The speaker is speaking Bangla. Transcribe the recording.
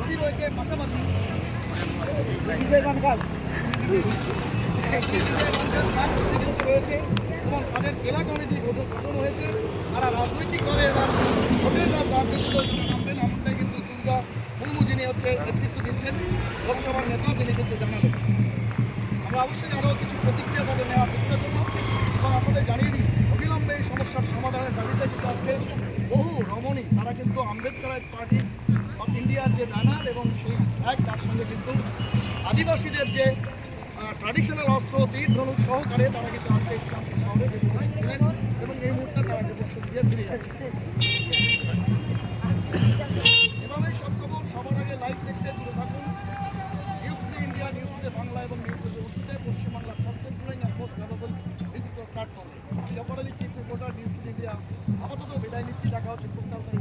প্রার্থী রয়েছে পাশাপাশি বিজয় বানকাল রয়েছে এবং তাদের জেলা কমিটি গঠন হয়েছে। তারা রাজনৈতিকভাবে এবার ভোটের রাজনীতিতে নামবেন এমনটাই কিন্তু দুর্গা মুর্মু যিনি হচ্ছে নেতৃত্ব দিচ্ছেন লোকসভার নেতা তিনি কিন্তু জানালেন। আমরা অবশ্যই আরও কিছু প্রতিক্রিয়া তাদের নেওয়ার চেষ্টা করব এবং আপনাদের জানিয়ে দিই অবিলম্বে এই সমস্যার সমাধানের দাবিতে কিন্তু আজকে বহু রমণী তারা কিন্তু আম্বেদকর পার্টি অফ ইন্ডিয়ার যে ব্যানার এবং সেই ফ্ল্যাগ তার সঙ্গে কিন্তু আদিবাসীদের যে ট্র্যাডিশনাল অস্ত্র তীর ধনুক সহকারে তারা কিন্তু আজকে ইসলামপুর শহরে ডেপুটেশন দিলেন এবং এই মুহূর্তে তারা ডেপুটেশন দিয়ে ফিরে যাচ্ছে। এভাবেই সব খবর সবার আগে লাইভ দেখতে দূরে থাকুন। News today India, news today Bangla এবং নিউজ টুডে উর্দুতে পশ্চিমবাংলার ফার্স্ট গ্রোয়িং আর মোস্ট অ্যাভেলেবল ডিজিটাল প্ল্যাটফর্মে। জফর Ali, chief reporter, news today India. আপাতত বিদায় নিচ্ছি, দেখা হচ্ছে খুব তাড়াতাড়ি।